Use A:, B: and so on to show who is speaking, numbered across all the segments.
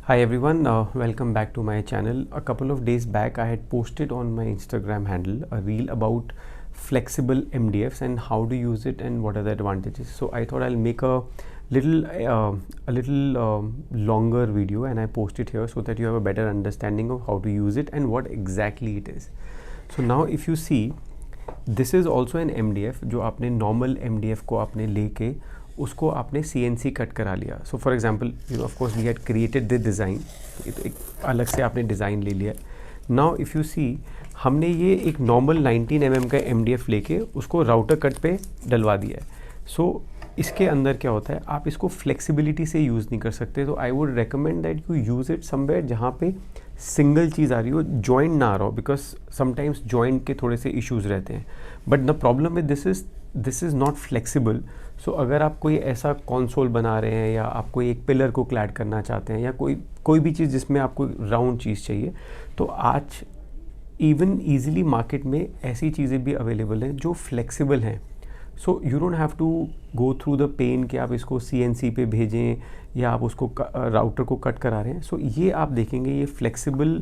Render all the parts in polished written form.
A: Hi everyone, welcome back to my channel. A couple of days back I had posted on my Instagram handle a reel about flexible MDFs and how to use it and what are the advantages. So I thought I'll make a little longer video and I post it here so that you have a better understanding of how to use it and what exactly it is. So now if you see, this is also an MDF जो आपने normal MDF को आपने लेके उसको आपने CNC cut करा लिया. So for example of course we had created the design, एक अलग से आपने डिज़ाइन ले लिया. नाउ इफ़ यू सी, हमने ये एक नॉर्मल 19 mm का MDF लेके उसको राउटर कट पे डलवा दिया है. सो इसके अंदर क्या होता है, आप इसको फ्लेक्सिबिलिटी से यूज़ नहीं कर सकते. तो आई would recommend that you use it somewhere जहाँ पे सिंगल चीज़ आ रही हो, जॉइंट ना आ रहा हो, बिकॉज समटाइम्स जॉइंट के थोड़े से इश्यूज़ रहते हैं. But the problem with this is not flexible. So अगर आप कोई ऐसा कंसोल बना रहे हैं या आप कोई एक पिलर को क्लैड करना चाहते हैं या कोई भी चीज़ जिसमें आपको राउंड चीज़ चाहिए, तो आज इवन ईजिली मार्केट में ऐसी चीज़ें भी अवेलेबल हैं जो फ्लेक्सिबल हैं. So you don't have to go through the pain कि आप इसको CNC पे भेजें या आप उसको राउटर को कट करा रहे हैं. सो ये आप देखेंगे ये फ्लेक्सिबल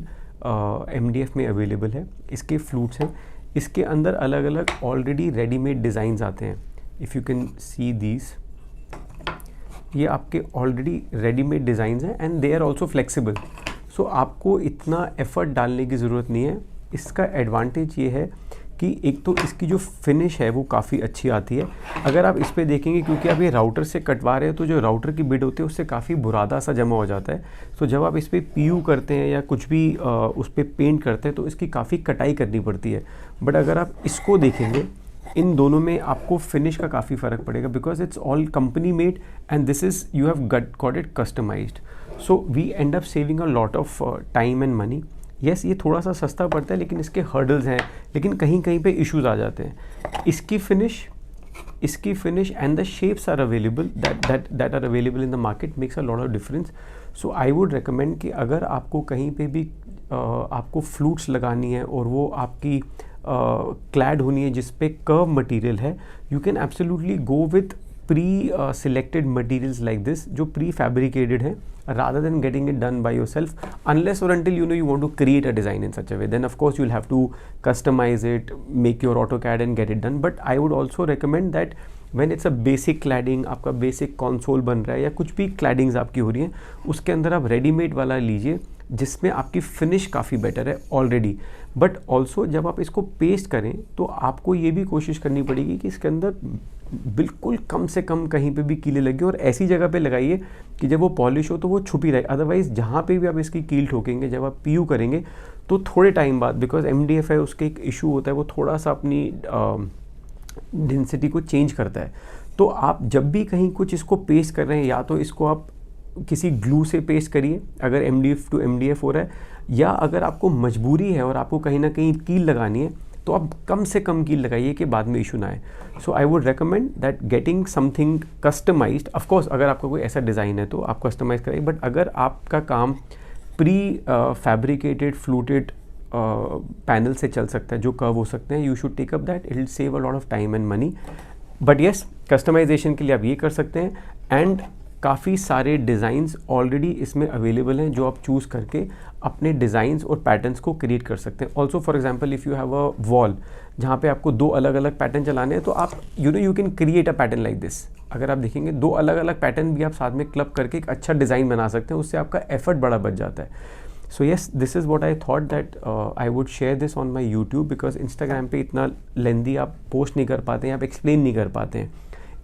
A: MDF में अवेलेबल है. इसके फ्लूट्स हैं, इसके अंदर अलग अलग ऑलरेडी रेडीमेड डिज़ाइंस आते हैं. If you can see these, ये आपके ऑलरेडी रेडीमेड डिज़ाइंस हैं and they are also flexible. So आपको इतना एफर्ट डालने की ज़रूरत नहीं है. इसका एडवांटेज ये है कि एक तो इसकी जो फिनिश है वो काफ़ी अच्छी आती है. अगर आप इस पर देखेंगे, क्योंकि आप ये राउटर से कटवा रहे हैं तो जो राउटर की बिड होती है उससे काफ़ी बुरादा सा जमा हो जाता है. तो जब आप इस पर PU करते हैं या कुछ भी उस पर पेंट करते हैं तो इसकी काफ़ी कटाई करनी पड़ती है. बट अगर आप इसको देखेंगे, इन दोनों में आपको फिनिश का काफ़ी फ़र्क पड़ेगा, because it's all company made and this is you have got it customised. So we end up saving a lot of time and money. Yes, ये थोड़ा सा सस्ता पड़ता है लेकिन इसके हर्डल्स हैं, लेकिन कहीं कहीं पे इश्यूज आ जाते हैं. इसकी finish and the shapes are available that are available in the market makes a lot of difference. So I would recommend कि अगर आपको कहीं पे भी आपको फ्लूट्स लगानी है और वो आपकी क्लैड होनी है जिस पे कर्व मटेरियल है, you can absolutely go with pre selected materials like this जो प्री फैब्रिकेटेड हैं, rather than getting it done by yourself, unless or until you want to create a design in such a way. Then of course you'll have to customize it, make your AutoCAD and get it done. But I would also recommend that when it's a basic cladding, आपका basic console बन रहा है या कुछ भी claddings आपकी हो रही हैं, उसके अंदर आप रेडीमेड वाला लीजिए जिसमें आपकी फिनिश काफ़ी बेटर है ऑलरेडी. बट ऑल्सो जब आप इसको पेस्ट करें तो आपको ये भी कोशिश करनी पड़ेगी कि इसके अंदर बिल्कुल कम से कम कहीं पे भी कीलें लगे और ऐसी जगह पे लगाइए कि जब वो पॉलिश हो तो वो छुपी रहे. अदरवाइज़ जहाँ पे भी आप इसकी कील ठोकेंगे, जब आप PU करेंगे तो थोड़े टाइम बाद, बिकॉज MDF है उसके एक इशू होता है, वो थोड़ा सा अपनी डेंसिटी को चेंज करता है. तो आप जब भी कहीं कुछ इसको पेस्ट कर रहे हैं, या तो इसको आप किसी ग्लू से पेस्ट करिए अगर MDF टू MDF हो रहा है, या अगर आपको मजबूरी है और आपको कहीं ना कहीं कील लगानी है तो आप कम से कम कील लगाइए कि बाद में इशू ना आए. So I would recommend that getting something customised. Of course अगर आपका कोई ऐसा डिज़ाइन है तो आप कस्टमाइज़ कराइए, बट अगर आपका काम प्री फैब्रिकेटेड फ्लूटेड पैनल से चल सकता है जो कर्व हो सकते हैं, you should take up that. It will save a lot of time and money. But yes, customisation के लिए आप ये कर सकते हैं एंड काफ़ी सारे डिज़ाइंस ऑलरेडी इसमें अवेलेबल हैं जो आप चूज़ करके अपने डिज़ाइंस और पैटर्न्स को क्रिएट कर सकते हैं. Also for example if you have a wall जहाँ पे आपको दो अलग अलग पैटर्न चलाने हैं, तो आप you can create a pattern like this. अगर आप देखेंगे दो अलग अलग पैटर्न भी आप साथ में क्लब करके एक अच्छा डिज़ाइन बना सकते हैं, उससे आपका एफर्ट बड़ा बच जाता है. So yes, this is what I thought that I would share this on my YouTube, because Instagram पे इतना लेंदी आप पोस्ट नहीं कर पाते हैं, आप एक्सप्लेन नहीं कर पाते हैं.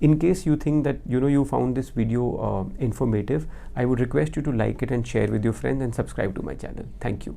A: In case you think that you found this video informative, I would request you to like it and share with your friends and subscribe to my channel. Thank you.